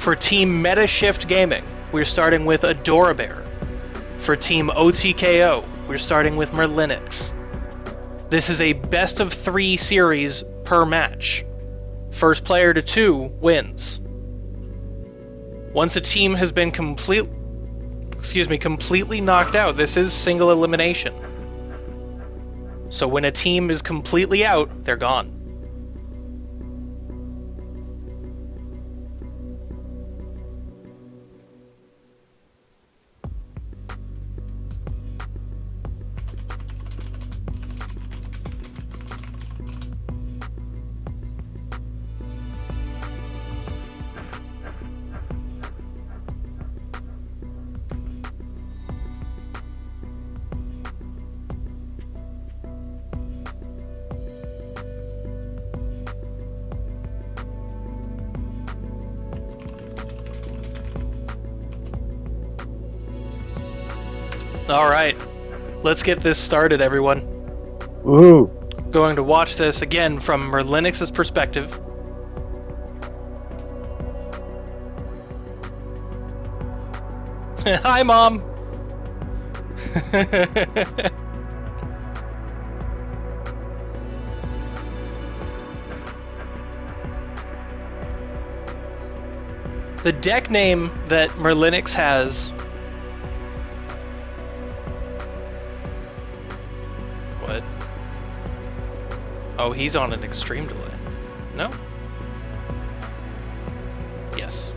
For Team Meta Shift Gaming, we're starting with Adorabear. For Team OTKO, we're starting with MerliniX. This is a best of 3 series per match. First player to 2 wins. Once a team has been completely knocked out, this is single elimination. So when a team is completely out, they're gone. Alright, let's get this started, everyone. Ooh. Going to watch this again from MerliniX's perspective. Hi, Mom! The deck name that MerliniX has... What? Oh, he's on an extreme delay. No? Yes.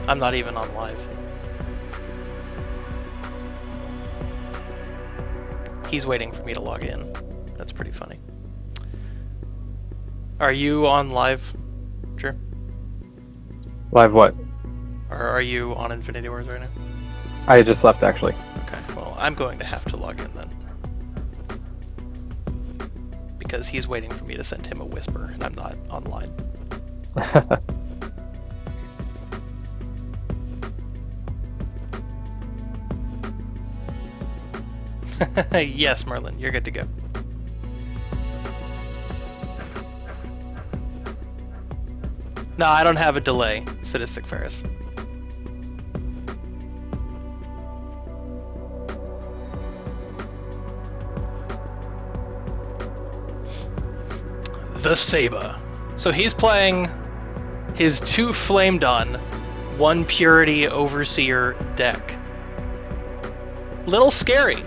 I'm not even on live. He's waiting for me to log in. That's pretty funny. Are you on live, Drew? Live what? Or are you on Infinity Wars right now? I just left, actually. Okay, well, I'm going to have to log in then. Because he's waiting for me to send him a whisper, and I'm not online. Yes, Merlin, you're good to go. No, I don't have a delay, Sadistic Ferris. The Saber. So he's playing his 2 Flame Dawn, 1 Purity Overseer deck. Little scary.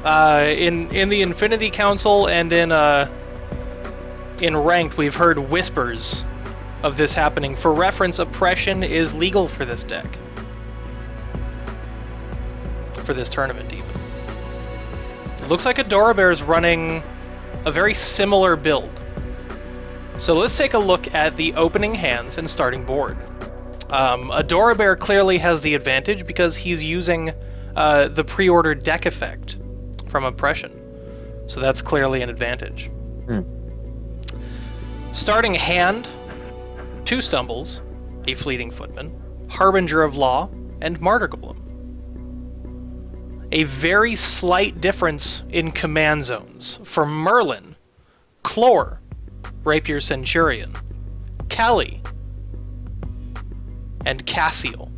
In the Infinity Council and in Ranked, we've heard whispers of this happening. For reference, oppression is legal for this deck. For this tournament, even. It looks like Adorabear is running a very similar build. So let's take a look at the opening hands and starting board. Adorabear clearly has the advantage because he's using the pre-ordered deck effect from Oppression. So that's clearly an advantage. Starting hand, 2 Stumbles, a Fleeting Footman, Harbinger of Law, and Martyr Golem. A very slight difference in command zones. For Merlin, Clore, Rapier Centurion, Kali, and Cassiel.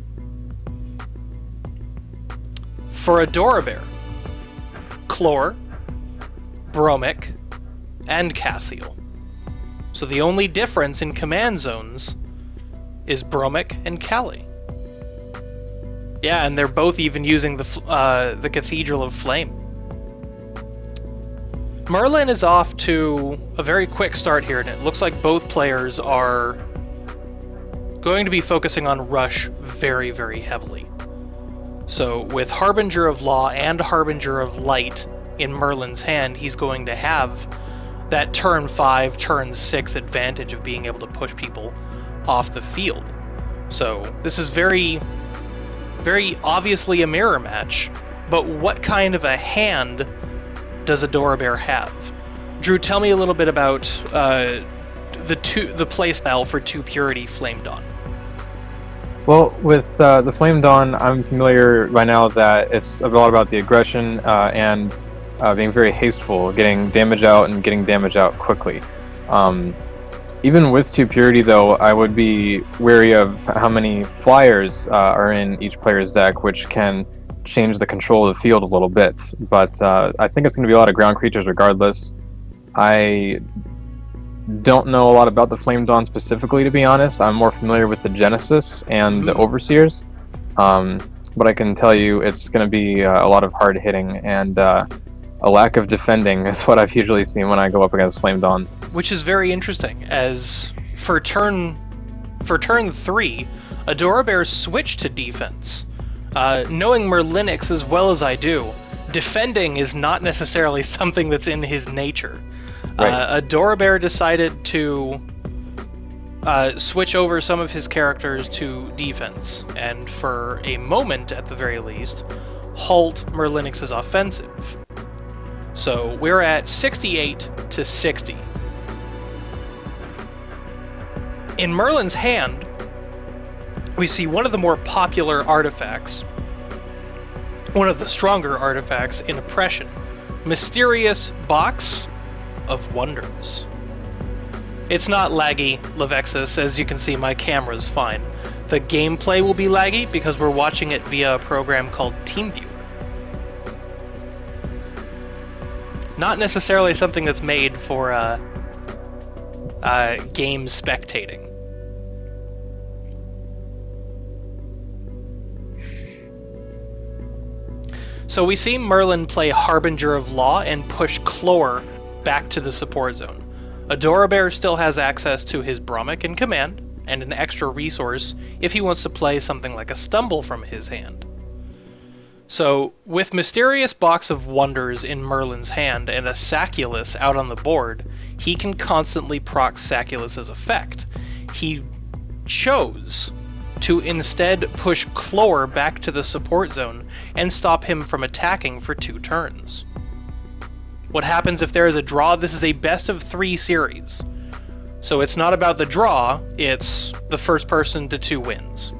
For Adorabear, Clore, Bromic, and Cassiel. So the only difference in command zones is Bromic and Kali. Yeah, and they're both even using the Cathedral of Flame. Merlin is off to a very quick start here, and it looks like both players are going to be focusing on Rush very, very heavily. So with Harbinger of Law and Harbinger of Light in Merlin's hand, he's going to have that turn 5, turn 6 advantage of being able to push people off the field. So this is very, very obviously a mirror match, but what kind of a hand does Adorabear have? Drew, tell me a little bit about the playstyle for 2 Purity Flame Dawn. Well, with the Flame Dawn, I'm familiar by now that it's a lot about the aggression and being very hasteful, getting damage out and getting damage out quickly. Even with 2 Purity, though, I would be wary of how many flyers are in each player's deck, which can change the control of the field a little bit. But I think it's going to be a lot of ground creatures regardless. I don't know a lot about the Flame Dawn specifically, to be honest. I'm more familiar with the Genesis and the Overseers. But I can tell you it's going to be a lot of hard hitting and a lack of defending is what I've usually seen when I go up against Flame Dawn. Which is very interesting, as for turn 3, Adorabear switched to defense. Knowing MerliniX as well as I do, defending is not necessarily something that's in his nature. Right. Adorabear decided to switch over some of his characters to defense, and for a moment, at the very least, halt MerliniX's offensive. So we're at 68 to 60. In Merlin's hand, we see one of the more popular artifacts, one of the stronger artifacts in Oppression, Mysterious Box of Wonders. It's not laggy, Levexus, as you can see my camera's fine. The gameplay will be laggy because we're watching it via a program called TeamViewer. Not necessarily something that's made for game spectating. So we see Merlin play Harbinger of Law and push Chlor back to the support zone. Adorabear still has access to his Bromik in command, and an extra resource if he wants to play something like a Stumble from his hand. So, with Mysterious Box of Wonders in Merlin's hand and a Saculus out on the board, he can constantly proc Saculus's effect. He chose to instead push Chlor back to the support zone and stop him from attacking for 2 turns. What happens if there is a draw? This is a best of 3 series. So it's not about the draw, it's the first person to 2 wins.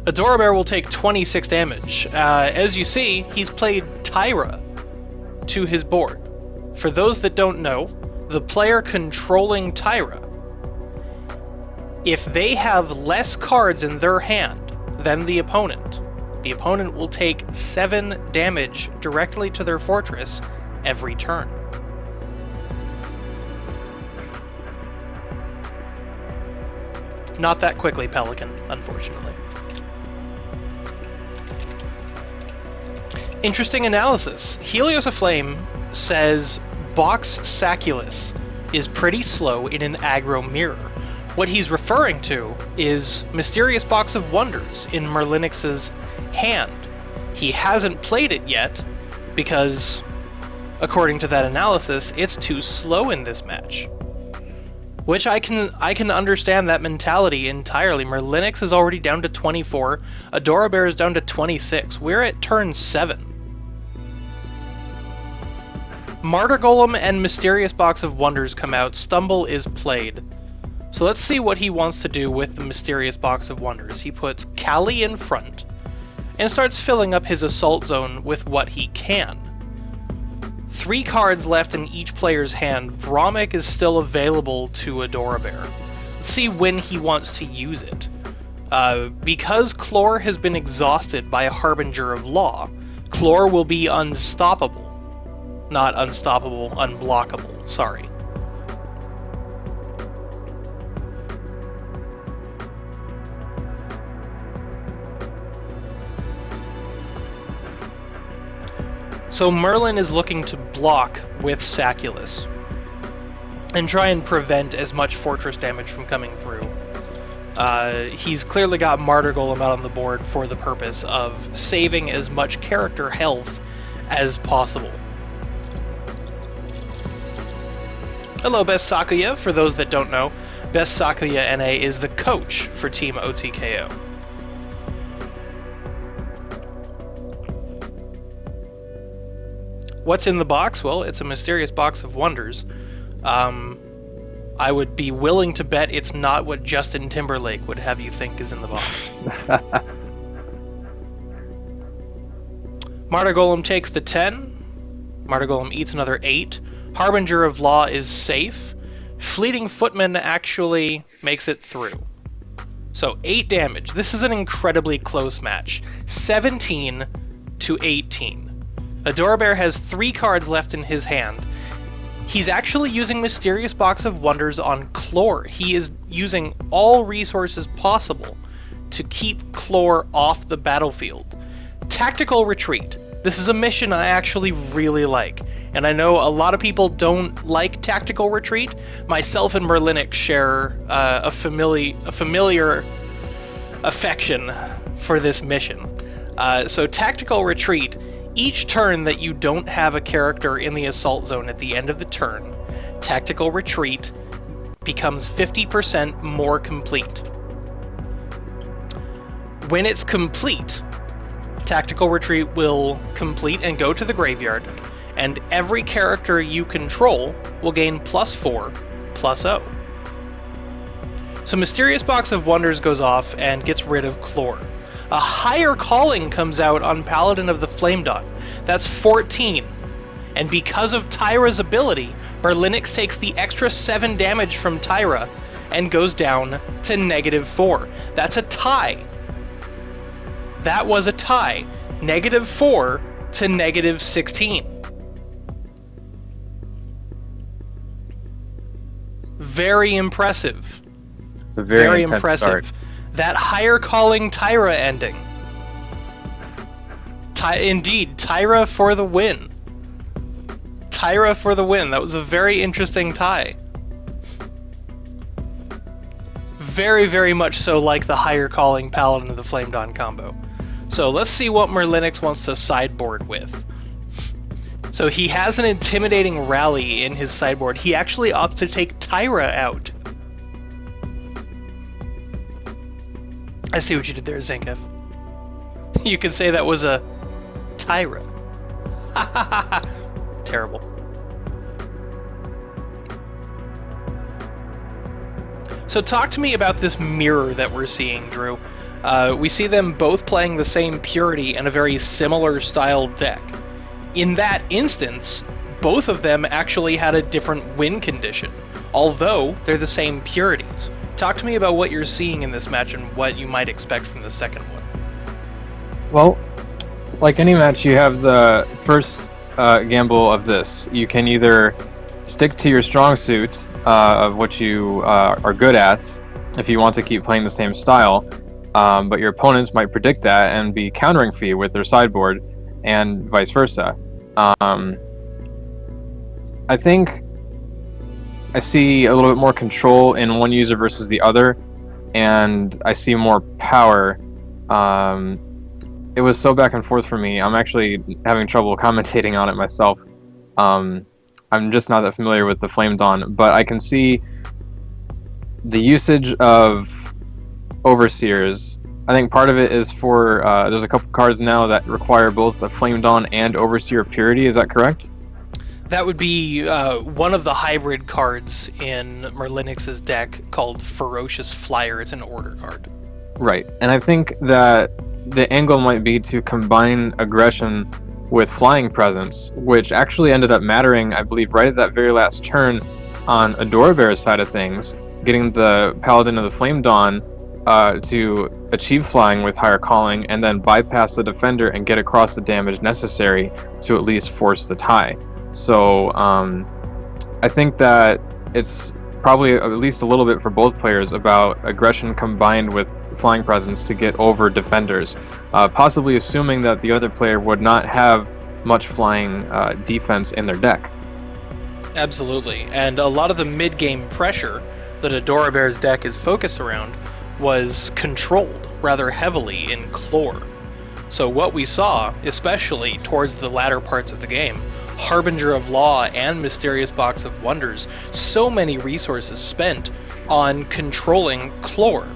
Adorabear will take 26 damage. As you see, he's played Tyra to his board. For those that don't know, the player controlling Tyra, if they have less cards in their hand than the opponent will take 7 damage directly to their fortress every turn. Not that quickly, Pelican, unfortunately. Interesting analysis. Helios Aflame says Box Saculus is pretty slow in an aggro mirror. What he's referring to is Mysterious Box of Wonders in MerliniX's hand. He hasn't played it yet because, according to that analysis, it's too slow in this match. Which I can understand that mentality entirely. MerliniX is already down to 24. Adorabear is down to 26. We're at turn 7. Martyr Golem and Mysterious Box of Wonders come out. Stumble is played. So let's see what he wants to do with the Mysterious Box of Wonders. He puts Kali in front and starts filling up his assault zone with what he can. 3 cards left in each player's hand. Bromik is still available to Adorabear. Let's see when he wants to use it. Because Chlor has been exhausted by a Harbinger of Law, Chlor will be unstoppable. Not unstoppable, unblockable, sorry. So Merlin is looking to block with Saculus and try and prevent as much fortress damage from coming through. He's clearly got Martyr Golem out on the board for the purpose of saving as much character health as possible. Hello, Best Sakuya. For those that don't know, Best Sakuya NA is the coach for Team OTKO. What's in the box? Well, it's a Mysterious Box of Wonders. I would be willing to bet it's not what Justin Timberlake would have you think is in the box. Martyr Golem takes the 10. Martyr Golem eats another 8. Harbinger of Law is safe. Fleeting Footman actually makes it through. So 8 damage. This is an incredibly close match. 17 to 18. Adorabear has 3 cards left in his hand. He's actually using Mysterious Box of Wonders on Chlor. He is using all resources possible to keep Chlor off the battlefield. Tactical Retreat. This is a mission I actually really like. And I know a lot of people don't like Tactical Retreat. Myself and MerliniX share a familiar affection for this mission. So Tactical Retreat, each turn that you don't have a character in the assault zone at the end of the turn, Tactical Retreat becomes 50% more complete. When it's complete, Tactical Retreat will complete and go to the graveyard, and every character you control will gain +4/+0. So Mysterious Box of Wonders goes off and gets rid of Chlor. A Higher Calling comes out on Paladin of the Flame Dawn. That's 14. And because of Tyra's ability, MerliniX takes the extra 7 damage from Tyra and goes down to -4. That's a tie. That was a tie. -4 to -16. Very impressive. It's a very intense impressive. Start. That Higher Calling Tyra ending. Indeed, Tyra for the win. Tyra for the win. That was a very interesting tie. Very, very much so like the Higher Calling Paladin of the Flame Dawn combo. So let's see what MerliniX wants to sideboard with. So he has an Intimidating Rally in his sideboard. He actually opts to take Tyra out. I see what you did there, Zangief. You could say that was a Tyra. Terrible. So talk to me about this mirror that we're seeing, Drew. We see them both playing the same Purity and a very similar styled deck. In that instance, both of them actually had a different win condition, although they're the same Purities. Talk to me about what you're seeing in this match and what you might expect from the second one. Well, like any match, you have the first gamble of this. You can either stick to your strong suit of what you are good at if you want to keep playing the same style, but your opponents might predict that and be countering for you with their sideboard, and vice versa. I think I see a little bit more control in one user versus the other, and I see more power. It was so back and forth for me. I'm actually having trouble commentating on it myself. I'm just not that familiar with the Flame Dawn, but I can see the usage of Overseers. I think part of it is for, there's a couple cards now that require both the Flame Dawn and Overseer Purity, is that correct? That would be one of the hybrid cards in MerliniX's deck called Ferocious Flyer. It's an order card. Right, and I think that the angle might be to combine aggression with Flying Presence, which actually ended up mattering, I believe, right at that very last turn on Adorabear's side of things, getting the Paladin of the Flame Dawn to achieve flying with Higher Calling and then bypass the defender and get across the damage necessary to at least force the tie. So I think that it's probably at least a little bit for both players about aggression combined with Flying Presence to get over defenders, possibly assuming that the other player would not have much flying defense in their deck. Absolutely, and a lot of the mid-game pressure that Adorabear's deck is focused around was controlled rather heavily in Chlor. So what we saw, especially towards the latter parts of the game, Harbinger of Law and Mysterious Box of Wonders, so many resources spent on controlling Chlor.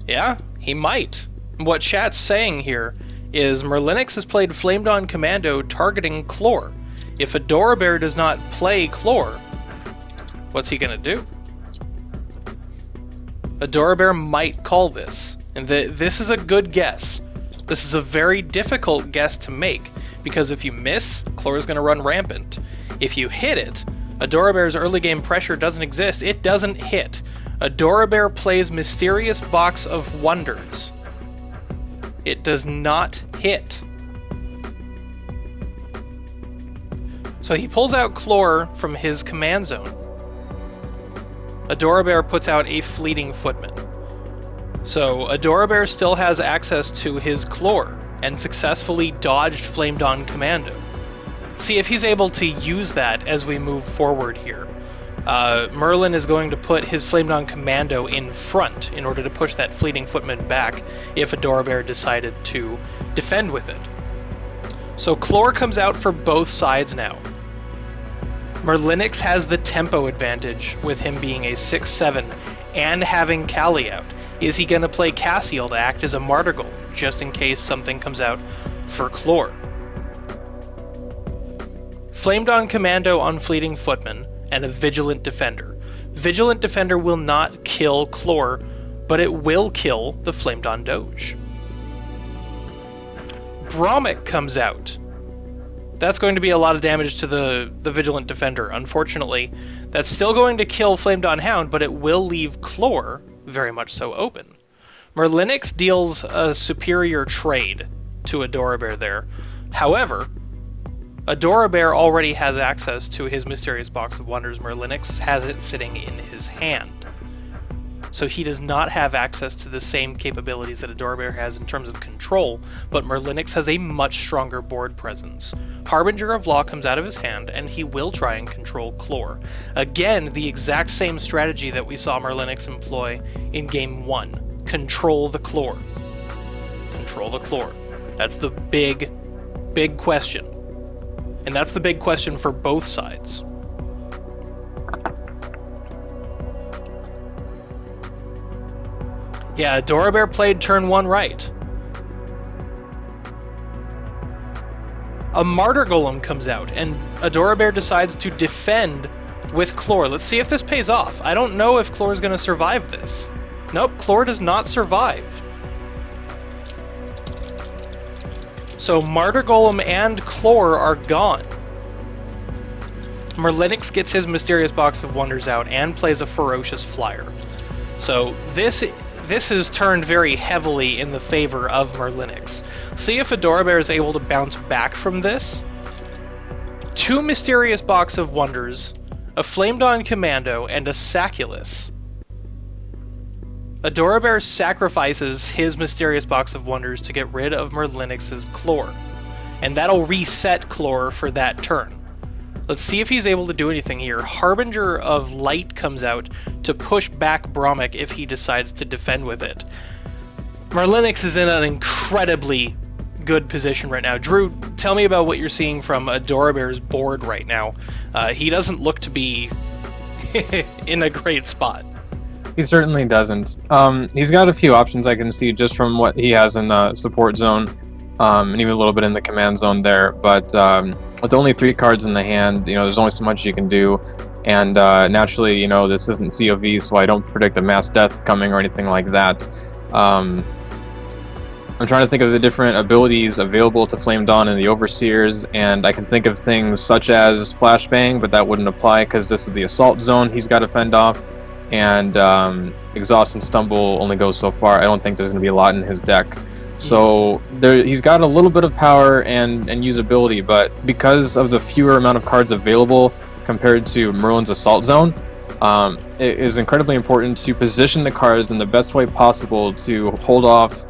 Yeah, he might. What chat's saying here is MerliniX has played Flame Dawn Commando targeting Chlor. If Adorabear does not play Chlor, what's he gonna do? Adorabear might call this, and this is a good guess. This is a very difficult guess to make, because if you miss, Chlor's going to run rampant. If you hit it, Adorabear's early game pressure doesn't exist. It doesn't hit. Adorabear plays Mysterious Box of Wonders. It does not hit. So he pulls out Chlor from his command zone. Adorabear puts out a Fleeting Footman. So Adorabear still has access to his Chlor and successfully dodged Flame Dawn Commando. See if he's able to use that as we move forward here. Merlin is going to put his Flame Dawn Commando in front in order to push that Fleeting Footman back if Adorabear decided to defend with it. So Chlor comes out for both sides now. MerliniX has the tempo advantage with him being a 6/7 and having Callie out. Is he going to play Cassiel to act as a Martigol, just in case something comes out for Chlor? Flame Dawn Commando on Fleeting Footman, and a Vigilant Defender. Vigilant Defender will not kill Chlor, but it will kill the Flame Dawn Doge. Bromik comes out. That's going to be a lot of damage to the Vigilant Defender. Unfortunately, that's still going to kill Flame Dawn Hound, but it will leave Chlor very much so open. MerliniX deals a superior trade to Adorabear there. However, Adorabear already has access to his Mysterious Box of Wonders. MerliniX has it sitting in his hand. So he does not have access to the same capabilities that Adorabear has in terms of control, but MerliniX has a much stronger board presence. Harbinger of Law comes out of his hand, and he will try and control Chlor. Again, the exact same strategy that we saw MerliniX employ in Game 1. Control the Chlor. Control the Chlor. That's the big, big question. And that's the big question for both sides. Yeah, Adorabear played turn 1 right. A Martyr Golem comes out, and Adorabear decides to defend with Chlor. Let's see if this pays off. I don't know if Chlor is going to survive this. Nope, Chlor does not survive. So Martyr Golem and Chlor are gone. MerliniX gets his Mysterious Box of Wonders out and plays a Ferocious Flyer. So this has turned very heavily in the favor of MerliniX. See if Adorabear is able to bounce back from this. 2 Mysterious Box of Wonders, a Flame Dawn Commando, and a Saculus. Adorabear sacrifices his Mysterious Box of Wonders to get rid of MerliniX's Chlor, and that'll reset Chlor for that turn. Let's see if he's able to do anything here. Harbinger of Light comes out to push back Bromik if he decides to defend with it. MerliniX is in an incredibly good position right now. Drew, tell me about what you're seeing from Adorabear's board right now. He doesn't look to be in a great spot. He certainly doesn't. He's got a few options I can see just from what he has in the support zone, and even a little bit in the command zone there. But with only 3 cards in the hand, there's only so much you can do. And naturally, this isn't COV, so I don't predict a mass death coming or anything like that. I'm trying to think of the different abilities available to Flame Dawn and the Overseers, and I can think of things such as Flashbang, but that wouldn't apply because this is the assault zone he's got to fend off. And Exhaust and Stumble only goes so far. I don't think there's going to be a lot in his deck. So he's got a little bit of power and usability, but because of the fewer amount of cards available compared to Merlin's Assault Zone, it is incredibly important to position the cards in the best way possible to hold off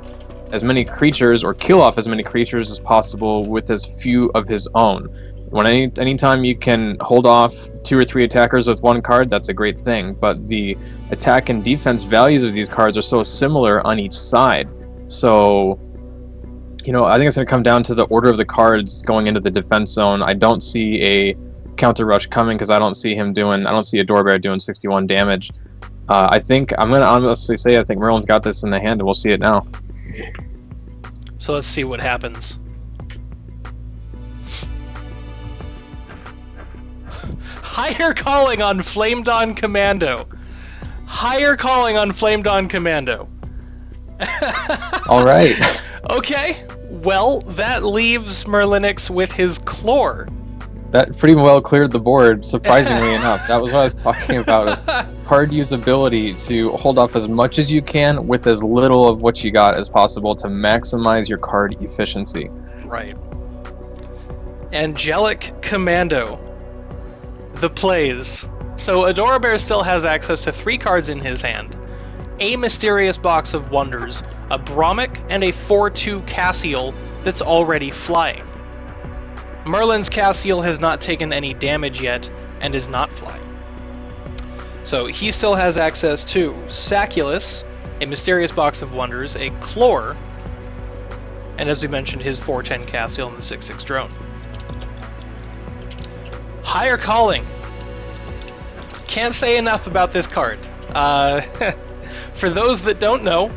as many creatures or kill off as many creatures as possible with as few of his own. Anytime you can hold off 2 or 3 attackers with 1 card, that's a great thing, but the attack and defense values of these cards are so similar on each side. So, I think it's going to come down to the order of the cards going into the defense zone. I don't see a counter rush coming because I don't see Adorabear doing 61 damage. I'm going to honestly say I think Merlin's got this in the hand, and we'll see it now. So let's see what happens. Higher calling on Flame Dawn Commando. Higher calling on Flame Dawn Commando. All right. Okay, well, that leaves MerliniX with his Chlor. That pretty well cleared the board, surprisingly enough. That was what I was talking about. Card usability to hold off as much as you can with as little of what you got as possible to maximize your card efficiency. Right. Angelic Commando. The plays. So Adorabear still has access to 3 cards in his hand. A Mysterious Box of Wonders, a Bromic, and a 4/2 Cassiel that's already flying. Merlin's Cassiel has not taken any damage yet, and is not flying. So he still has access to Saculus, a Mysterious Box of Wonders, a Chlor, and as we mentioned, his 4/10 Cassiel and the 6/6 Drone. Higher Calling. Can't say enough about this card. For those that don't know,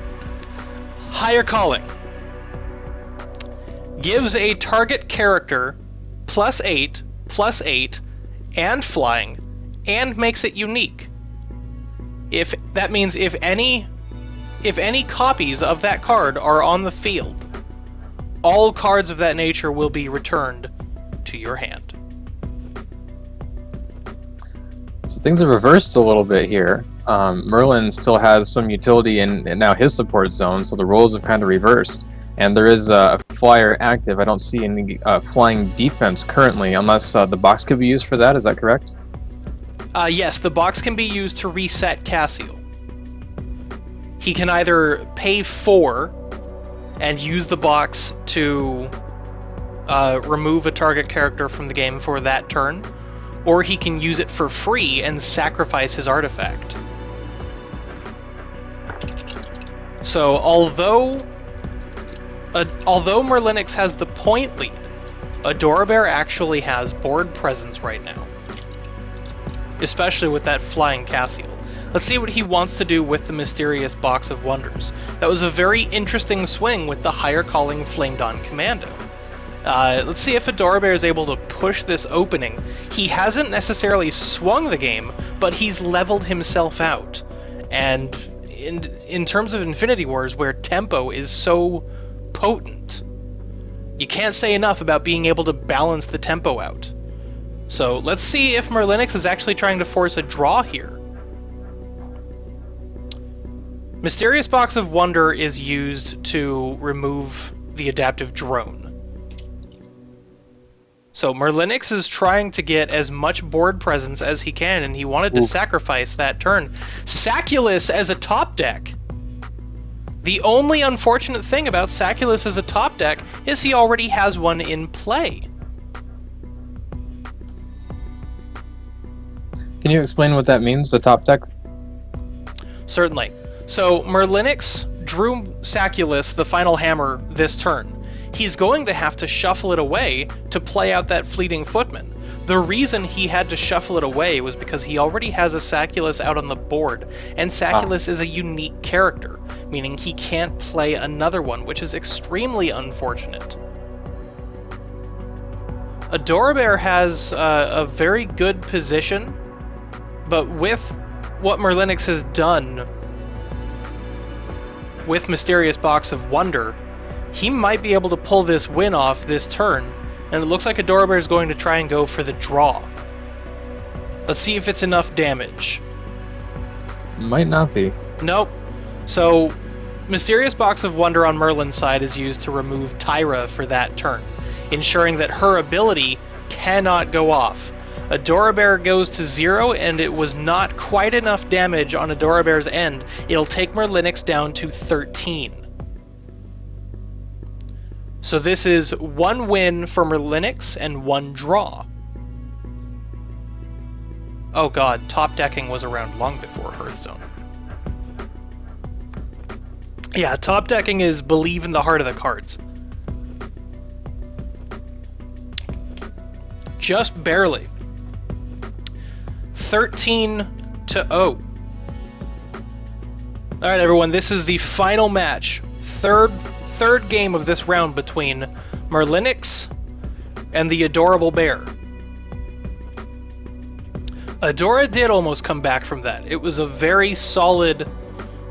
Higher Calling gives a target character +8/+8, and flying, and makes it unique. If that means if any copies of that card are on the field, all cards of that nature will be returned to your hand. So things are reversed a little bit here. Merlin still has some utility in now his support zone, so the roles have kind of reversed. And there is a flyer active. I don't see any flying defense currently, unless the box could be used for that. Is that correct? Yes, the box can be used to reset Cassiel. He can either pay 4 and use the box to remove a target character from the game for that turn, or he can use it for free and sacrifice his artifact. So although MerliniX has the point lead, Adorabear actually has board presence right now, especially with that flying Cassiel. Let's see what he wants to do with the Mysterious Box of Wonders. That was a very interesting swing with the Higher Calling Flamed On Commando. Let's see if Adorabear is able to push this opening. He hasn't necessarily swung the game, but he's leveled himself out. And in terms of Infinity Wars, where tempo is so potent, you can't say enough about being able to balance the tempo out. So let's see if MerliniX is actually trying to force a draw here. Mysterious Box of Wonder is used to remove the adaptive drone. So MerliniX is trying to get as much board presence as he can, and he wanted to sacrifice that turn. Saculus as a top deck. The only unfortunate thing about Saculus as a top deck is he already has one in play. Can you explain what that means, the top deck? Certainly. So MerliniX drew Saculus, the final hammer, this turn. He's going to have to shuffle it away to play out that fleeting footman. The reason he had to shuffle it away was because he already has a Saculus out on the board, and Saculus is a unique character, meaning he can't play another one, which is extremely unfortunate. Adorabear has a very good position, but with what MerliniX has done with Mysterious Box of Wonder, he might be able to pull this win off this turn, and it looks like Adorabear is going to try and go for the draw. Let's see if it's enough damage. Might not be. Nope. So, Mysterious Box of Wonder on Merlin's side is used to remove Tyra for that turn, ensuring that her ability cannot go off. Adorabear goes to 0, and it was not quite enough damage on Adorabear's end. It'll take MerliniX down to 13. So this is 1 win for MerliniX and 1 draw. Oh god, top decking was around long before Hearthstone. Yeah, top decking is believe in the heart of the cards. Just barely. 13-0. Alright everyone, this is the final match. Third game of this round between MerliniX and the Adorable Bear. Adora did almost come back from that. It was a very solid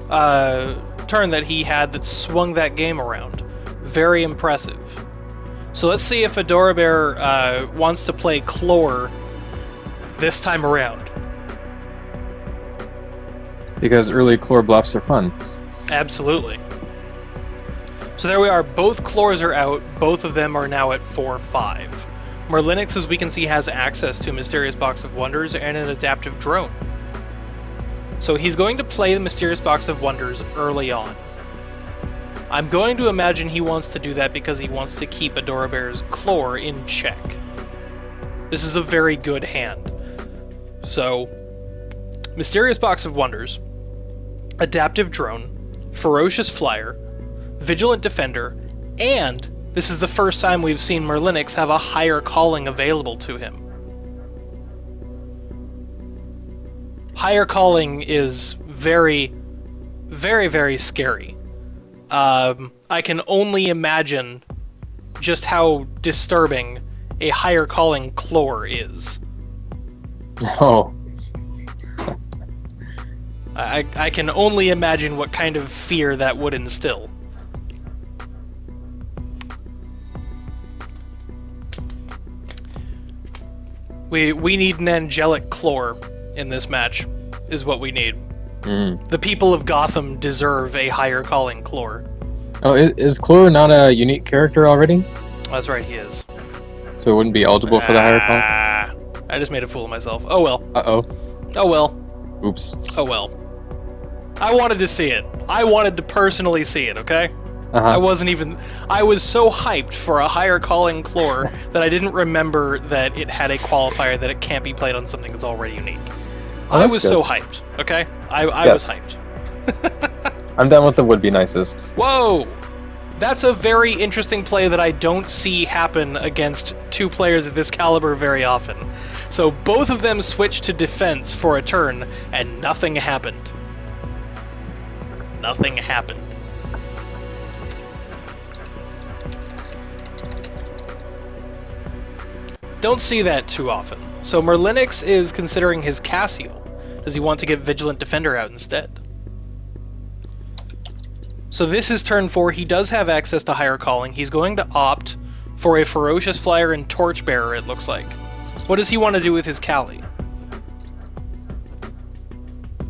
turn that he had that swung that game around. Very impressive. So let's see if Adorabear wants to play Chlor this time around. Because early Chlor bluffs are fun. Absolutely. So there we are, both Chlors are out, both of them are now at 4-5. MerliniX, as we can see, has access to Mysterious Box of Wonders and an Adaptive Drone. So he's going to play the Mysterious Box of Wonders early on. I'm going to imagine he wants to do that because he wants to keep Adorabear's Chlor in check. This is a very good hand. So, Mysterious Box of Wonders, Adaptive Drone, Ferocious Flyer, Vigilant Defender, and this is the first time we've seen MerliniX have a higher calling available to him. Higher calling is very, very, very scary. I can only imagine just how disturbing a higher calling Chlor is. Oh. I can only imagine what kind of fear that would instill. We need an angelic Chlor in this match, is what we need. The people of Gotham deserve a higher calling Chlor. Oh, is Chlor not a unique character already? That's right, he is. So it wouldn't be eligible for the higher call? I just made a fool of myself. Oh well. Uh-oh. Oh well. Oops. Oh well. I wanted to see it. I wanted to personally see it, okay? I was so hyped for a higher calling Chlor that I didn't remember that it had a qualifier that it can't be played on something that's already unique. I was so hyped, okay? I was hyped. I'm done with the would-be nices. Whoa! That's a very interesting play that I don't see happen against two players of this caliber very often. So both of them switched to defense for a turn, and nothing happened. Nothing happened. Don't see that too often. So MerliniX is considering his Cassiel. Does he want to get Vigilant Defender out instead? So this is turn 4. He does have access to higher calling. He's going to opt for a Ferocious Flyer and Torchbearer, it looks like. What does he want to do with his Kali?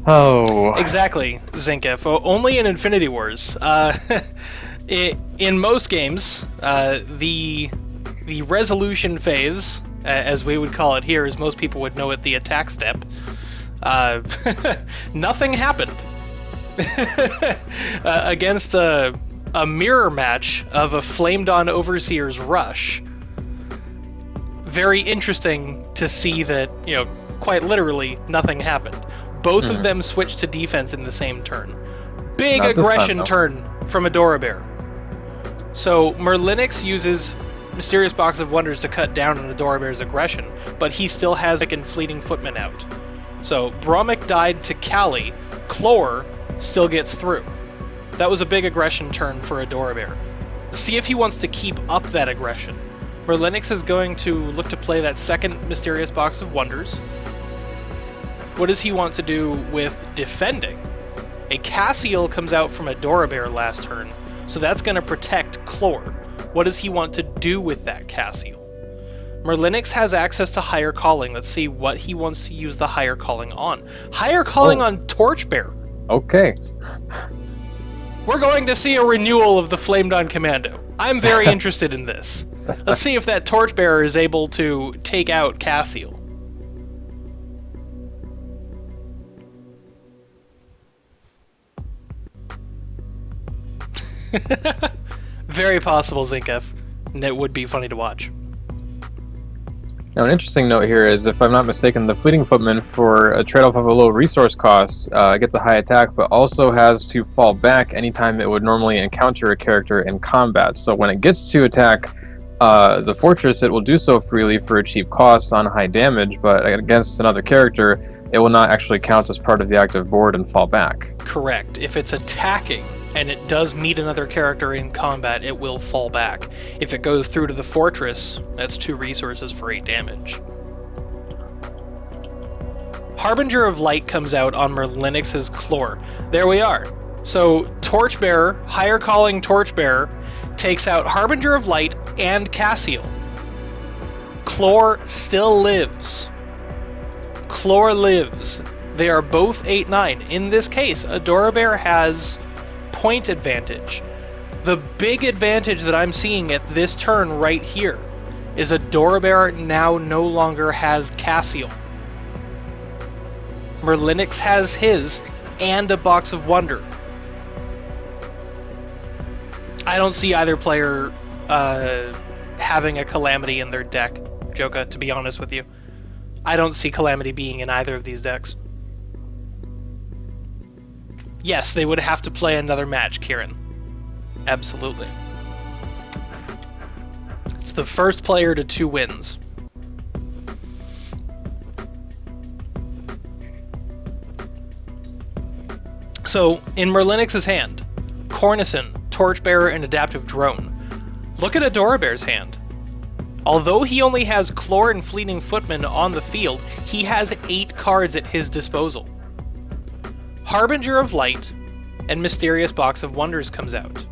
Oh. Exactly, Zinkef. Only in Infinity Wars. In most games, the resolution phase, as we would call it here, as most people would know it, the attack step, nothing happened. Against a mirror match of a Flamed On Overseer's Rush. Very interesting to see that, quite literally, nothing happened. Both of them switched to defense in the same turn. Big aggression turn from Adorabear. So MerliniX uses Mysterious Box of Wonders to cut down on Adorabear's aggression, but he still has a Fleeting Footman out. So Bromik died to Kali, Chlor still gets through. That was a big aggression turn for Adorabear. See if he wants to keep up that aggression. MerliniX is going to look to play that second Mysterious Box of Wonders. What does he want to do with defending? A Cassiel comes out from Adorabear last turn, so that's going to protect Chlor. What does he want to do with that Cassiel? MerliniX has access to higher calling. Let's see what he wants to use the higher calling on. Higher calling on Torchbearer. Okay. We're going to see a renewal of the Flamed On Commando. I'm very interested in this. Let's see if that Torchbearer is able to take out Cassiel. Very possible, Zinkef. And it would be funny to watch. Now, an interesting note here is, if I'm not mistaken, the Fleeting Footman, for a trade-off of a low resource cost, gets a high attack, but also has to fall back anytime it would normally encounter a character in combat. So when it gets to attack the fortress, it will do so freely for a cheap cost on high damage, but against another character, it will not actually count as part of the active board and fall back. Correct. If it's attacking, and it does meet another character in combat, it will fall back. If it goes through to the fortress, that's 2 resources for 8 damage. Harbinger of Light comes out on MerliniX's Chlor. There we are. So Torchbearer, higher calling Torchbearer, takes out Harbinger of Light and Cassiel. Chlor still lives. Chlor lives. They are both 8-9. In this case, Adorabear has point advantage. The big advantage that I'm seeing at this turn right here is Adorabear now no longer has Cassiel. MerliniX has his and a Box of Wonder. I don't see either player having a Calamity in their deck, Joka, to be honest with you. I don't see Calamity being in either of these decks. Yes, they would have to play another match, Kieran. Absolutely. It's the first player to 2 wins. So, in MerliniX's hand, Cornison, Torchbearer, and Adaptive Drone. Look at Adorabear's hand. Although he only has Chlor and Fleeting Footman on the field, he has 8 cards at his disposal. Harbinger of Light and Mysterious Box of Wonders comes out.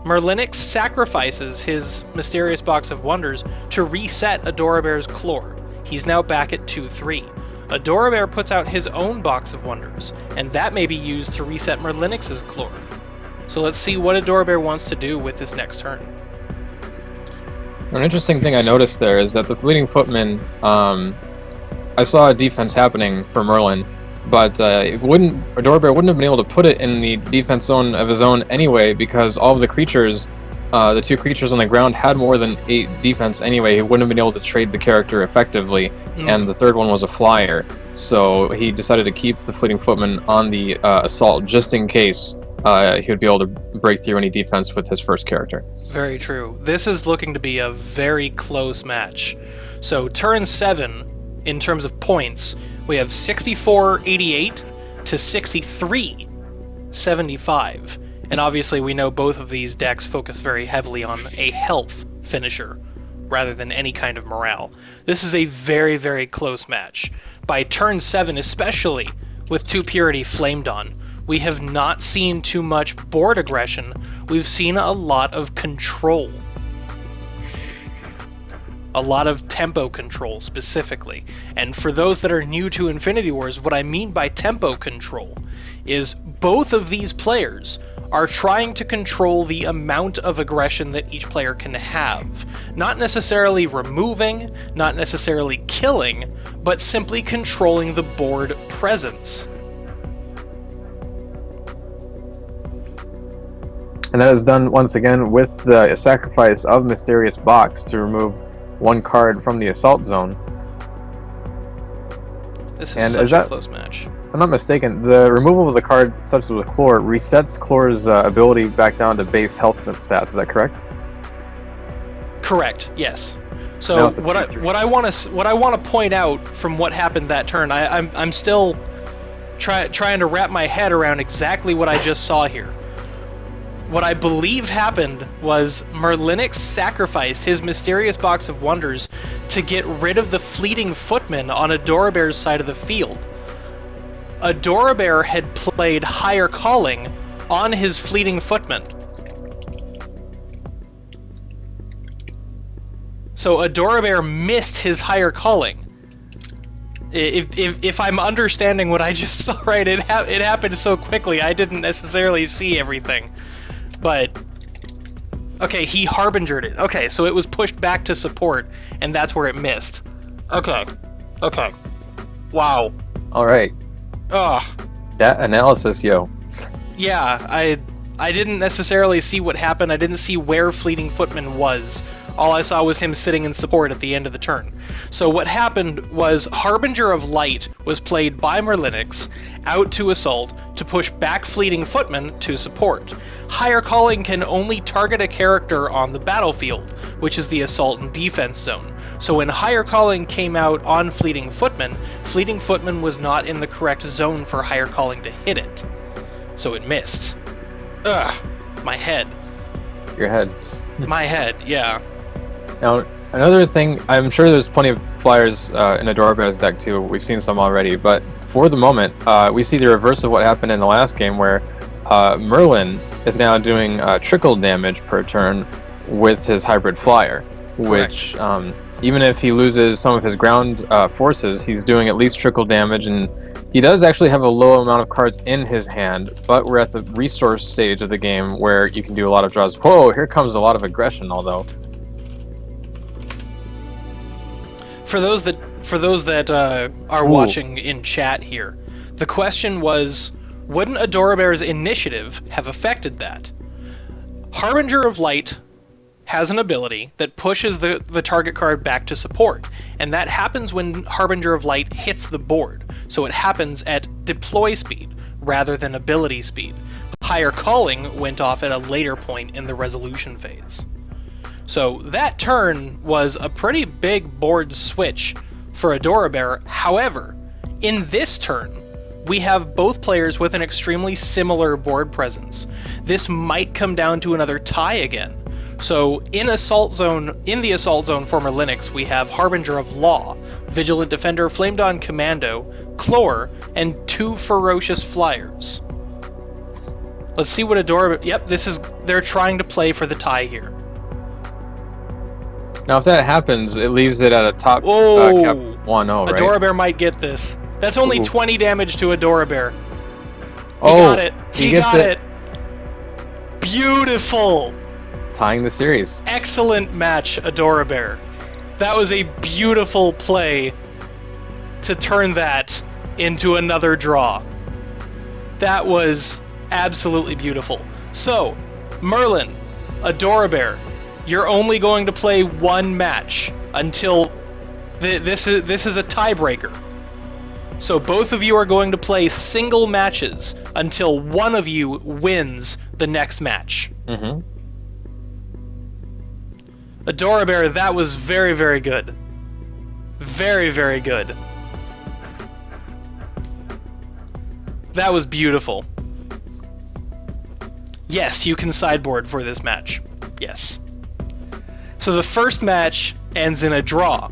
MerliniX sacrifices his Mysterious Box of Wonders to reset Adorabear's Chlor. He's now back at 2-3. Adorabear puts out his own Box of Wonders, and that may be used to reset MerliniX's Chlor. So let's see what Adorabear wants to do with this next turn. An interesting thing I noticed there is that the Fleeting Footman, I saw a defense happening for Merlin, but Adorabear wouldn't have been able to put it in the defense zone of his own anyway, because all of the creatures, the 2 creatures on the ground had more than 8 defense anyway. He wouldn't have been able to trade the character effectively, and the third one was a flyer. So he decided to keep the Fleeting Footman on the assault just in case he would be able to break through any defense with his first character. Very true. This is looking to be a very close match. So turn 7, in terms of points, we have 64-88 to 63-75. And obviously we know both of these decks focus very heavily on a health finisher rather than any kind of morale. This is a very, very close match. By turn 7, especially with 2 Purity flamed on, we have not seen too much board aggression. We've seen a lot of control. A lot of tempo control, specifically. And for those that are new to Infinity Wars, what I mean by tempo control is both of these players are trying to control the amount of aggression that each player can have. Not necessarily removing, not necessarily killing, but simply controlling the board presence. And that is done once again with the sacrifice of Mysterious Box to remove 1 card from the assault zone. This is such a close match. If I'm not mistaken, the removal of the card, such as with Chlor, resets Chlor's ability back down to base health stats. Is that correct? Correct. Yes. So what I want to point out from what happened that turn, I'm still trying to wrap my head around exactly what I just saw here. What I believe happened was MerliniX sacrificed his Mysterious Box of Wonders to get rid of the Fleeting Footman on Adorabear's side of the field. Adorabear had played Higher Calling on his Fleeting Footman. So Adorabear missed his Higher Calling. If I'm understanding what I just saw right, it happened so quickly I didn't necessarily see everything. But, okay, he harbingered it. Okay, so it was pushed back to support, and that's where it missed. Okay. Wow. Alright. Ugh. That analysis, yo. Yeah, I didn't necessarily see what happened. I didn't see where Fleeting Footman was. All I saw was him sitting in support at the end of the turn. So what happened was Harbinger of Light was played by MerliniX out to assault to push back Fleeting Footman to support. Higher Calling can only target a character on the battlefield, which is the assault and defense zone. So when Higher Calling came out on Fleeting Footman was not in the correct zone for Higher Calling to hit it. So it missed. Ugh, my head. Your head. My head, yeah. Now, another thing, I'm sure there's plenty of flyers in Adorabear's deck too. We've seen some already, but for the moment, we see the reverse of what happened in the last game, where Merlin is now doing trickle damage per turn with his hybrid flyer, which even if he loses some of his ground forces, he's doing at least trickle damage, and he does actually have a low amount of cards in his hand, but we're at the resource stage of the game where you can do a lot of draws. Whoa, here comes a lot of aggression, although. For those that are watching in chat here, the question was, wouldn't Adorabear's initiative have affected that? Harbinger of Light has an ability that pushes the target card back to support, and that happens when Harbinger of Light hits the board, so it happens at deploy speed rather than ability speed. Higher Calling went off at a later point in the resolution phase. So that turn was a pretty big board switch for Adorabear. However, in this turn, we have both players with an extremely similar board presence. This might come down to another tie again. So in the Assault Zone for MerliniX, we have Harbinger of Law, Vigilant Defender, Flame Dawn Commando, Clore, and 2 Ferocious Flyers. Let's see what Adorabear... Yep, they're trying to play for the tie here. Now, if that happens, it leaves it at a top cap 1-0, right? Adorabear might get this. That's only 20 damage to Adorabear. He got it. He got it. Beautiful. Tying the series. Excellent match, Adorabear. That was a beautiful play to turn that into another draw. That was absolutely beautiful. So, Merlin, Adorabear, you're only going to play one match until this is a tiebreaker. So both of you are going to play single matches until one of you wins the next match. Mm-hmm. Adorabear, that was very, very good. Very, very good. That was beautiful. Yes, you can sideboard for this match. Yes. So the first match ends in a draw.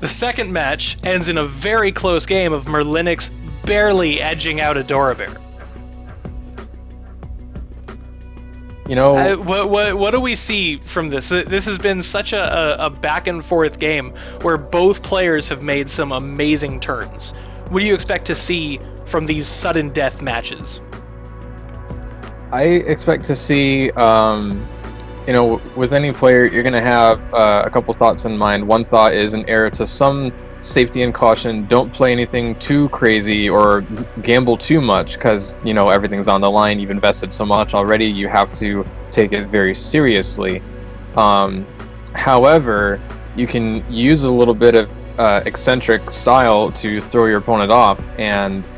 The second match ends in a very close game of MerliniX barely edging out Adorabear. You know, what do we see from this? This has been such a back and forth game where both players have made some amazing turns. What do you expect to see from these sudden death matches? I expect to see, with any player, you're going to have a couple thoughts in mind. One thought is an error to some safety and caution. Don't play anything too crazy or gamble too much because, everything's on the line. You've invested so much already. You have to take it very seriously. However, you can use a little bit of eccentric style to throw your opponent off, and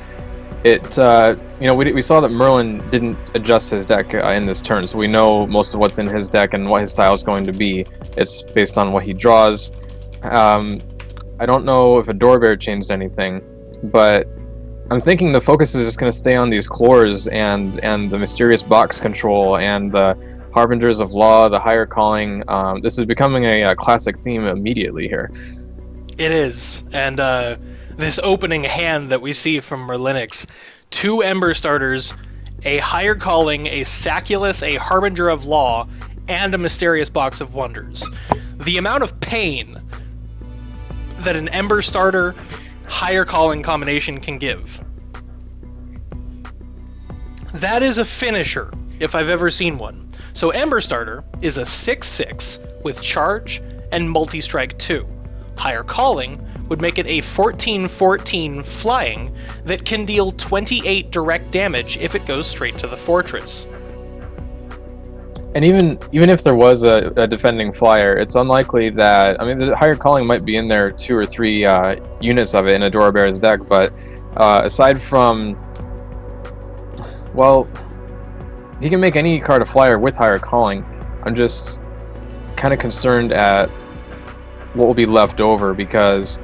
we saw that Merlin didn't adjust his deck in this turn, so we know most of what's in his deck and what his style is going to be. It's based on what he draws. I don't know if Adorabear changed anything, but I'm thinking the focus is just going to stay on these Clores and the mysterious box control and the Harbingers of Law, the Higher Calling. This is becoming a classic theme immediately here. It is, and this opening hand that we see from MerliniX, 2 Ember Starters, a Higher Calling, a Saculus, a Harbinger of Law, and a Mysterious Box of Wonders. The amount of pain that an Ember Starter Higher Calling combination can give. That is a finisher, if I've ever seen one. So Ember Starter is a 6/6 with charge and multi-strike 2. Higher Calling would make it a 14/14 flying that can deal 28 direct damage if it goes straight to the fortress. And even if there was a defending flyer, it's unlikely that... the Higher Calling might be in there 2 or 3 units of it in Adorabear's deck, but aside from... Well, he can make any card a flyer with Higher Calling. I'm just kind of concerned at what will be left over, because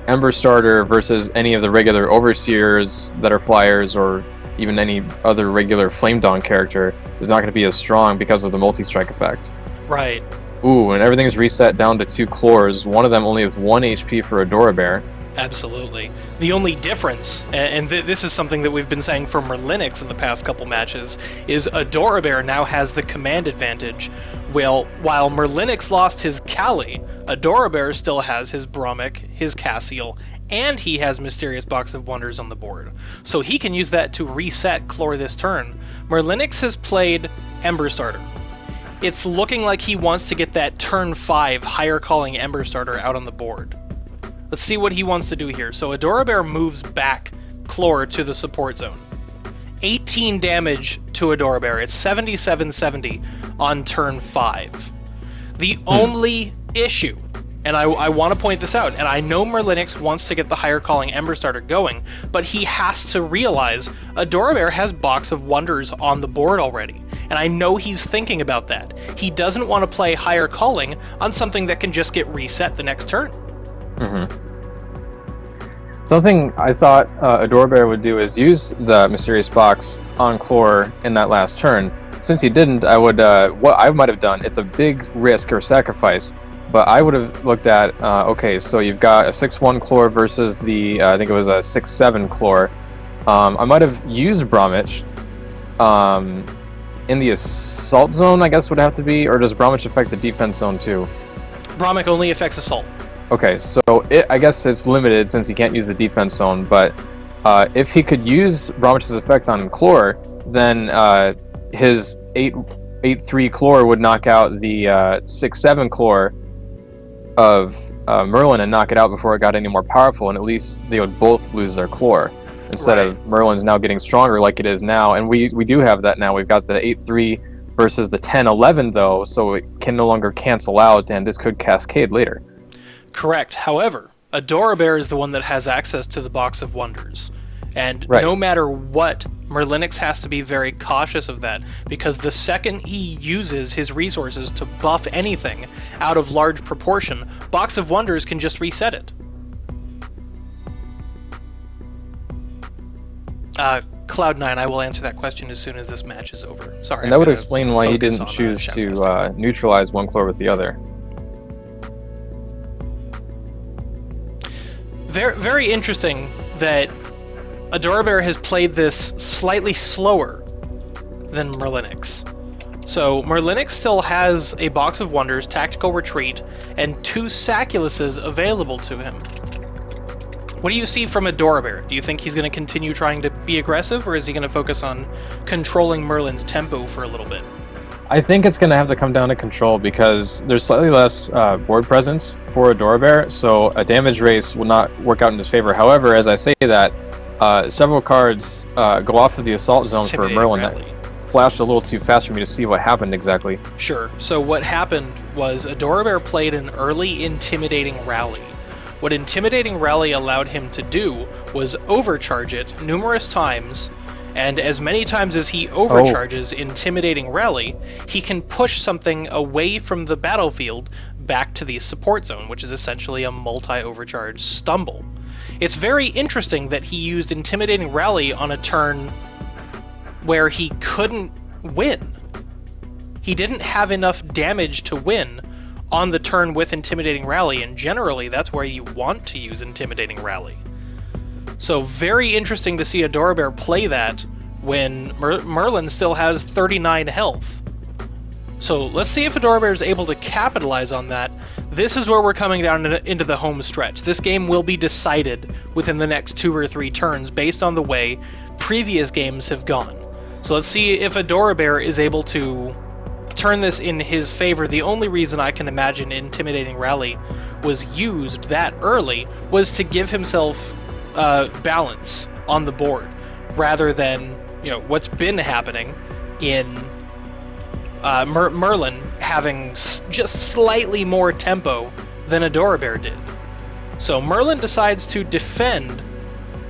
Ember Starter versus any of the regular Overseers that are flyers, or even any other regular Flame Dawn character, is not going to be as strong because of the multi-strike effect. Right. Ooh, and everything's reset down to 2 Clores. One of them only has 1 HP for Adorabear. Absolutely. The only difference, and this is something that we've been saying for MerliniX in the past couple matches, is Adorabear now has the command advantage. While MerliniX lost his Kali, Adorabear still has his Bromik, his Cassiel, and he has Mysterious Box of Wonders on the board. So he can use that to reset Chlor this turn. MerliniX has played Ember Starter. It's looking like he wants to get that turn 5 higher calling Ember Starter out on the board. Let's see what he wants to do here. So Adorabear moves back Chlor to the support zone. 18 damage to Adorabear. It's 77-70 on turn 5. The only issue, and I want to point this out, and I know MerliniX wants to get the higher calling Ember Starter going, but he has to realize Adorabear has Box of Wonders on the board already. And I know he's thinking about that. He doesn't want to play higher calling on something that can just get reset the next turn. Mm-hmm. Something I thought Adorabear would do is use the Mysterious Box on Chlor in that last turn. Since he didn't, I would what I might have done. It's a big risk or sacrifice, but I would have looked at okay, so you've got a 6-1 Chlor versus the I think it was a 6-7 Chlor. I might have used Bromwich in the assault zone. I guess would have to be, or does Bromwich affect the defense zone too? Bromwich only affects assault. Okay, so I guess it's limited since he can't use the defense zone, but if he could use Bromwich's effect on Chlor, then his 8-3 Chlor would knock out the 6-7 Chlor of Merlin and knock it out before it got any more powerful, and at least they would both lose their Chlor, instead of Merlin's now getting stronger like it is now, and we do have that now. We've got the 8-3 versus the 10-11 though, so it can no longer cancel out, and this could cascade later. Correct. However, Adorabear is the one that has access to the Box of Wonders. And no matter what, MerliniX has to be very cautious of that, because the second he uses his resources to buff anything out of large proportion, Box of Wonders can just reset it. Cloud9, I will answer that question as soon as this match is over. Sorry. And that would explain why he didn't choose to neutralize one Chlor with the other. Very, very interesting that Adorabear has played this slightly slower than MerliniX. So MerliniX still has a Box of Wonders, Tactical Retreat, and 2 Saculuses available to him. What do you see from Adorabear? Do you think he's going to continue trying to be aggressive, or is he going to focus on controlling Merlin's tempo for a little bit? I think it's going to have to come down to control, because there's slightly less board presence for Adorabear, so a damage race will not work out in his favor. However, as I say that, several cards go off of the assault zone for Merlin that flashed a little too fast for me to see what happened exactly. Sure. So what happened was Adorabear played an early Intimidating Rally. What Intimidating Rally allowed him to do was overcharge it numerous times, and as many times as he overcharges Intimidating Rally, he can push something away from the battlefield back to the support zone, which is essentially a multi-overcharge stumble. It's very interesting that he used Intimidating Rally on a turn where he couldn't win. He didn't have enough damage to win on the turn with Intimidating Rally, and generally that's where you want to use Intimidating Rally. So very interesting to see Adorabear play that when Merlin still has 39 health. So let's see if Adorabear is able to capitalize on that. This is where we're coming down into the home stretch. This game will be decided within the next 2 or 3 turns based on the way previous games have gone. So let's see if Adorabear is able to turn this in his favor. The only reason I can imagine Intimidating Rally was used that early was to give himself balance on the board, rather than what's been happening in Merlin having just slightly more tempo than Adorabear did. So Merlin decides to defend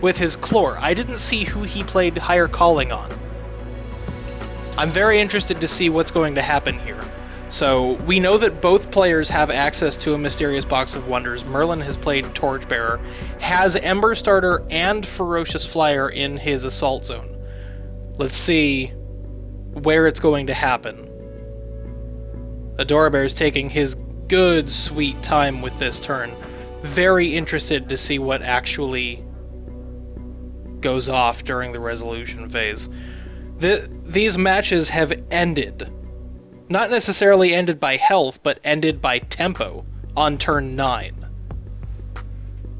with his Chlor. I didn't see who he played higher calling on. I'm very interested to see what's going to happen here. So we know that both players have access to a Mysterious Box of Wonders. Merlin has played Torchbearer, has Ember Starter and Ferocious Flyer in his assault zone. Let's see where it's going to happen. Adorabear is taking his good sweet time with this turn. very interested to see what actually goes off during the resolution phase. These matches have ended. Not necessarily ended by health, but ended by tempo on turn 9.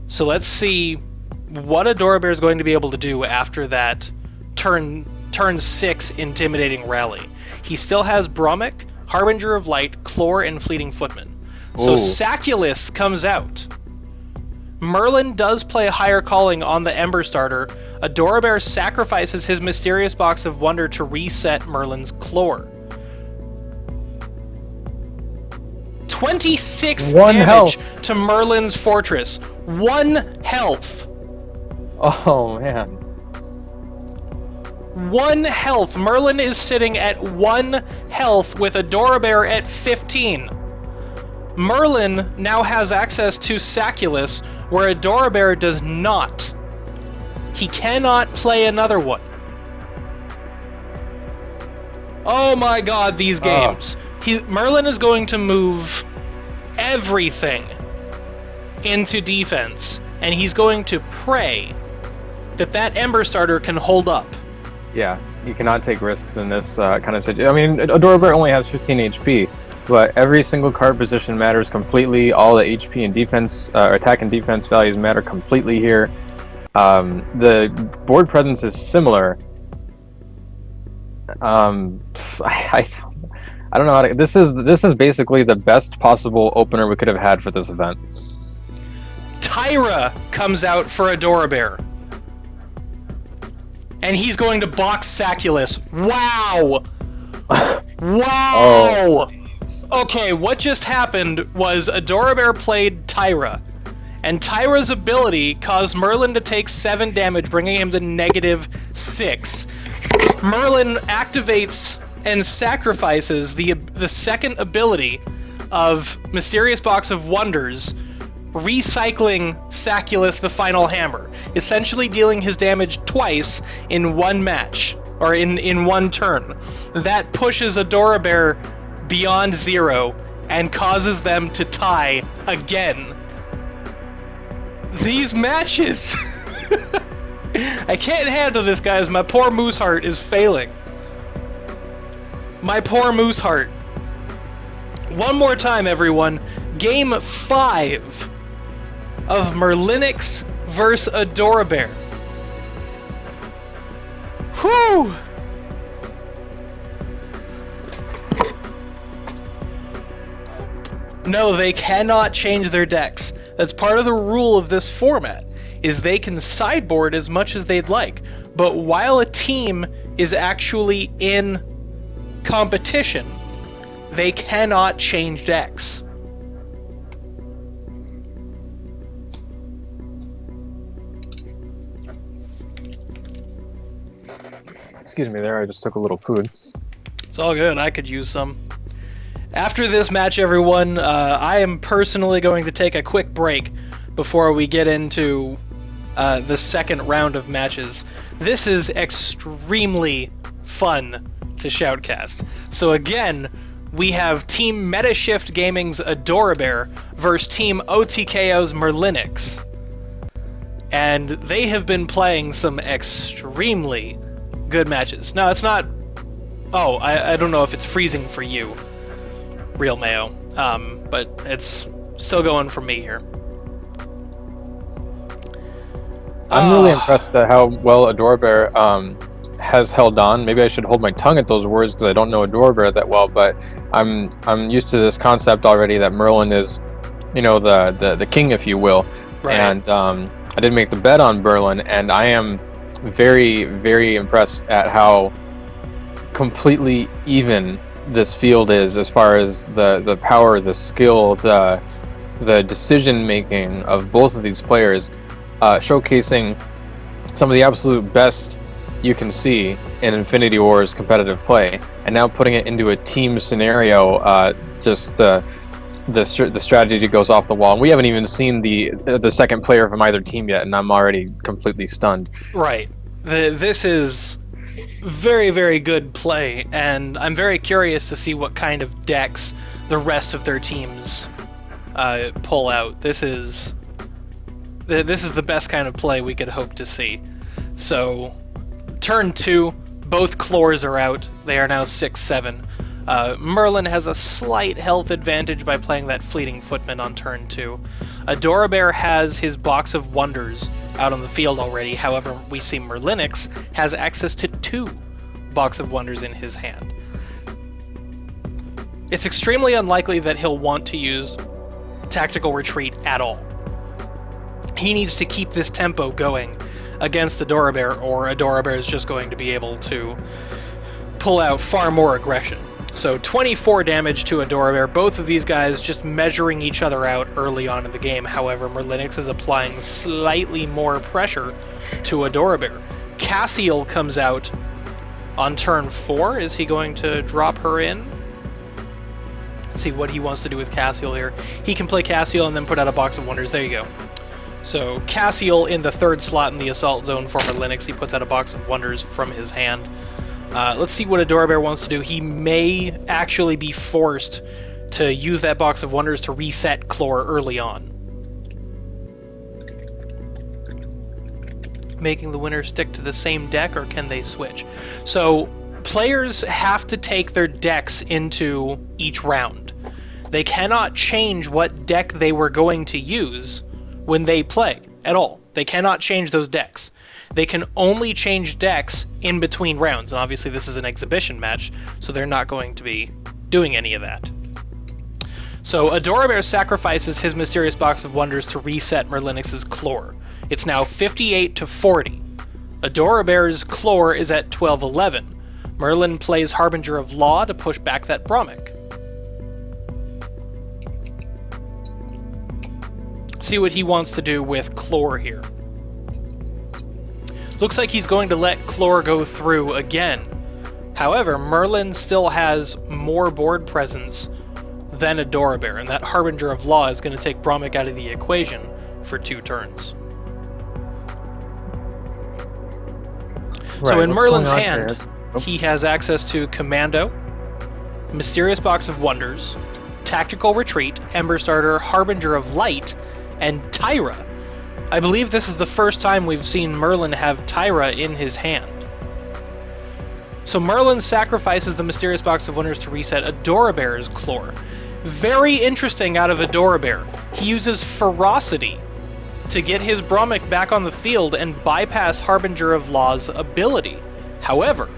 So let's see what Adorabear is going to be able to do after that turn 6 intimidating rally. He still has Bromik, Harbinger of Light, Chlor, and Fleeting Footman. So Ooh. Saculus comes out. Merlin does play Higher Calling on the Ember starter. Adorabear sacrifices his Mysterious Box of Wonder to reset Merlin's Chlor. 26 One damage health. to Merlin's Fortress. 1 health. Oh, man. 1 health. Merlin is sitting at 1 health with Adorabear at 15. Merlin now has access to Saculus, where Adorabear does not. He cannot play another one. Oh my god, these games. Merlin is going to move everything into defense, and he's going to pray that Ember starter can hold up. Yeah, you cannot take risks in this kind of situation. I mean, Adorabear only has 15 HP, but every single card position matters completely. All the HP and defense, attack and defense values matter completely here. The board presence is similar. I don't know how to. This is basically the best possible opener we could have had for this event. Tyra comes out for Adorabear. And he's going to box Saculus. Wow! Wow! Oh. Okay, what just happened was Adorabear played Tyra. And Tyra's ability caused Merlin to take 7 damage, bringing him to -6. Merlin activates and sacrifices the second ability of Mysterious Box of Wonders, recycling Saculus the Final Hammer, essentially dealing his damage twice in one match, or in one turn. That pushes Adorabear beyond 0 and causes them to tie again. These matches... I can't handle this, guys. My poor moose heart is failing. My poor moose heart. One more time, everyone. Game 5 of MerliniX vs. Adorabear. Whew! No, they cannot change their decks. That's part of the rule of this format, is they can sideboard as much as they'd like. But while a team is actually in competition, they cannot change decks. Excuse me there, I just took a little food. It's all good, I could use some. After this match, everyone, I am personally going to take a quick break before we get into the second round of matches. This is extremely fun to shoutcast. So again, we have Team Metashift Gaming's Adorabear versus Team OTKO's MerliniX. And they have been playing some extremely good matches. Now, it's not... Oh, I don't know if it's freezing for you, Real Mayo, but it's still going for me here. I'm really impressed at how well Adorabear has held on. Maybe I should hold my tongue at those words because I don't know Adorabear that well, but I'm used to this concept already that Merlin is, you know, the king, if you will. Right. And I did make the bet on Merlin, and I am very, very impressed at how completely even this field is as far as the power, the skill, the decision making of both of these players, showcasing some of the absolute best you can see in Infinity War's competitive play, and now putting it into a team scenario. Just the strategy goes off the wall, and we haven't even seen the second player from either team yet, and I'm already completely stunned. Right. This is very, very good play, and I'm very curious to see what kind of decks the rest of their teams pull out. This is This is the best kind of play we could hope to see. So, turn 2, both claws are out. They are now 6-7. Merlin has a slight health advantage by playing that Fleeting Footman on turn 2. Adorabear has his Box of Wonders out on the field already. However, we see MerliniX has access to 2 Box of Wonders in his hand. It's extremely unlikely that he'll want to use Tactical Retreat at all. He needs to keep this tempo going against Adorabear, or Adorabear is just going to be able to pull out far more aggression. So 24 damage to Adorabear, both of these guys just measuring each other out early on in the game. However, MerliniX is applying slightly more pressure to Adorabear. Cassiel comes out on turn 4. Is he going to drop her in? Let's see what he wants to do with Cassiel here. He can play Cassiel and then put out a Box of Wonders. There you go. So Cassiel in the 3rd slot in the assault zone for MerliniX. He puts out a Box of Wonders from his hand. Let's see what Adorabear wants to do. He may actually be forced to use that Box of Wonders to reset Chlor early on, making the winner stick to the same deck, or can they switch? So players have to take their decks into each round. They cannot change what deck they were going to use when they play at all. They cannot change those decks. They can only change decks in between rounds, and obviously this is an exhibition match, so they're not going to be doing any of that. So Adorabear sacrifices his Mysterious Box of Wonders to reset MerliniX's Chlor. It's now 58-40. Adorabear's Chlor is at 12-11. Merlin plays Harbinger of Law to push back that Bromik. See what he wants to do with Chlor here. Looks like he's going to let Chlor go through again. However, Merlin still has more board presence than Adorabear, and that Harbinger of Law is going to take Bromik out of the equation for 2 turns. Right, so in Merlin's going on hand, here? he has access to Commando, Mysterious Box of Wonders, Tactical Retreat, Ember Starter, Harbinger of Light, and Tyra. I believe this is the first time we've seen Merlin have Tyra in his hand. So Merlin sacrifices the Mysterious Box of Wonders to reset Adorabear's Chlor. Very interesting out of Adorabear. He uses Ferocity to get his Bromik back on the field and bypass Harbinger of Law's ability. However,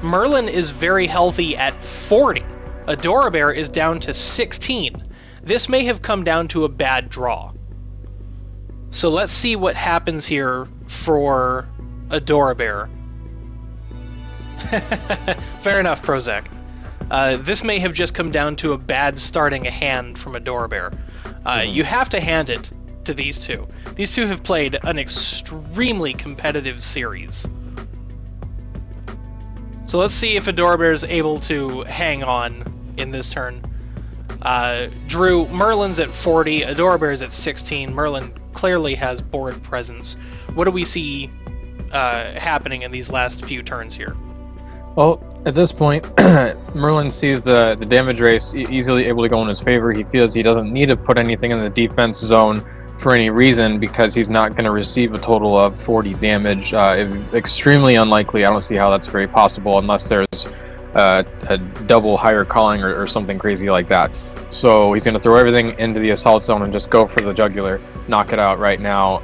Merlin is very healthy at 40. Adorabear is down to 16. This may have come down to a bad draw. So let's see what happens here for Adorabear. Fair enough, Prozac. This may have just come down to a bad starting a hand from Adorabear. You have to hand it to these two. These two have played an extremely competitive series. So let's see if Adorabear is able to hang on in this turn. Drew, Merlin's at 40, Adorabear is at 16. Merlin clearly has board presence. What do we see happening in these last few turns here? Well, at this point, Merlin sees the damage race easily able to go in his favor. He feels he doesn't need to put anything in the defense zone for any reason because he's not going to receive a total of 40 damage. Extremely unlikely. I don't see how that's very possible unless there's a double higher calling or something crazy like that. So he's going to throw everything into the assault zone and just go for the jugular, knock it out right now,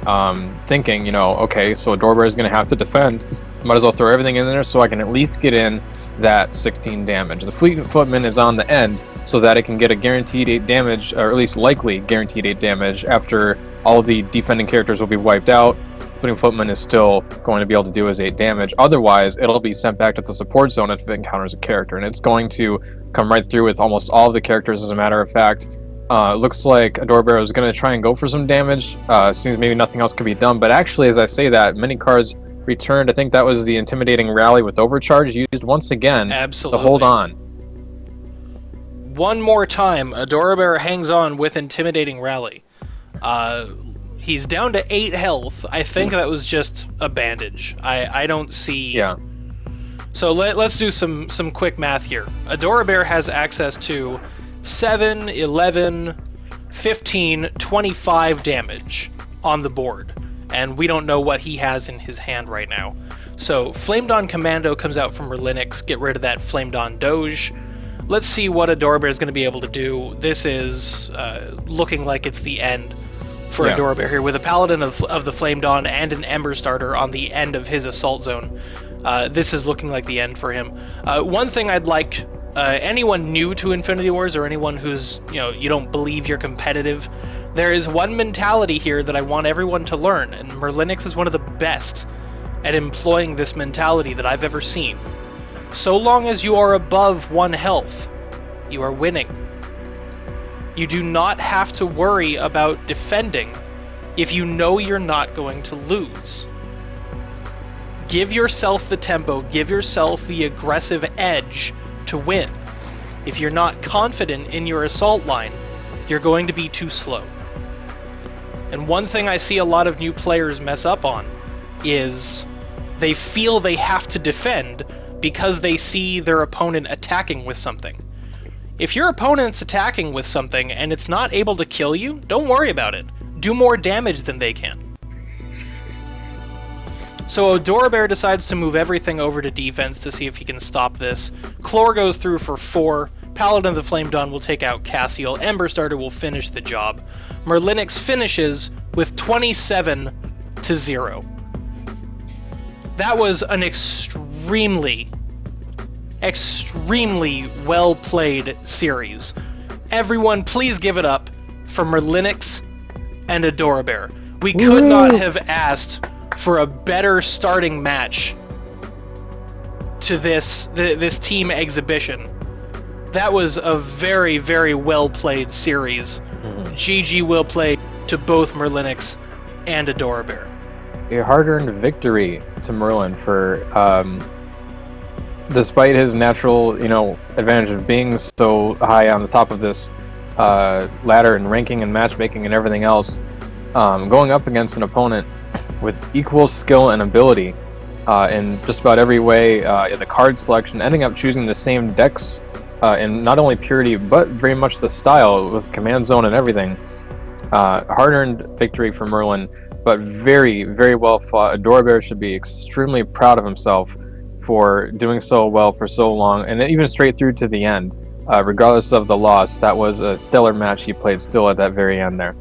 thinking, okay, so Adorabear is going to have to defend. Might as well throw everything in there so I can at least get in that 16 damage. The Fleeting Footman is on the end so that it can get a guaranteed 8 damage, or at least likely guaranteed 8 damage after all the defending characters will be wiped out. Fleeting Footman is still going to be able to do his 8 damage. Otherwise, it'll be sent back to the support zone if it encounters a character, and it's going to come right through with almost all of the characters, as a matter of fact. Looks like Adorabear is going to try and go for some damage. Seems maybe nothing else can be done, but actually, as I say that, many cards returned. I think that was the Intimidating Rally with Overcharge used once again. Absolutely. To hold on. One more time, Adorabear hangs on with Intimidating Rally. He's down to 8 health. I think that was just a bandage. I don't see... Yeah. So let's do some quick math here. Adorabear has access to 7, 11, 15, 25 damage. on the board, and we don't know what he has in his hand right now. So Flamed On Commando comes out from MerliniX, get rid of that Flamed On Doge. Let's see what Adorabear is going to be able to do. This is looking like it's the end for Adorabear here, with a Paladin of the Flamed On and an Ember Starter on the end of his Assault Zone. This is looking like the end for him. One thing I'd like anyone new to Infinity Wars, or anyone who's, you don't believe you're competitive, there is one mentality here that I want everyone to learn, and MerliniX is one of the best at employing this mentality that I've ever seen. So long as you are above 1 health, you are winning. You do not have to worry about defending if you know you're not going to lose. Give yourself the tempo, give yourself the aggressive edge to win. If you're not confident in your assault line, you're going to be too slow. And one thing I see a lot of new players mess up on is they feel they have to defend because they see their opponent attacking with something. If your opponent's attacking with something and it's not able to kill you, don't worry about it. Do more damage than they can. So Adorabear decides to move everything over to defense to see if he can stop this. Chlor goes through for 4. Paladin of the Flame Dawn will take out Cassiel. Ember Starter will finish the job. MerliniX finishes with 27-0. That was an extremely well played series. Everyone, please give it up for MerliniX and Adorabear. We could not have asked for a better starting match to this team exhibition. That was a very, very well played series. GG will play to both MerliniX and Adorabear. A hard-earned victory to Merlin for, despite his natural, advantage of being so high on the top of this ladder and ranking and matchmaking and everything else, going up against an opponent with equal skill and ability in just about every way, the card selection, ending up choosing the same decks in not only purity but very much the style with command zone and everything. Hard-earned victory for Merlin, but very, very well fought. Adorabear should be extremely proud of himself for doing so well for so long, and even straight through to the end. Regardless of the loss, that was a stellar match he played still at that very end there.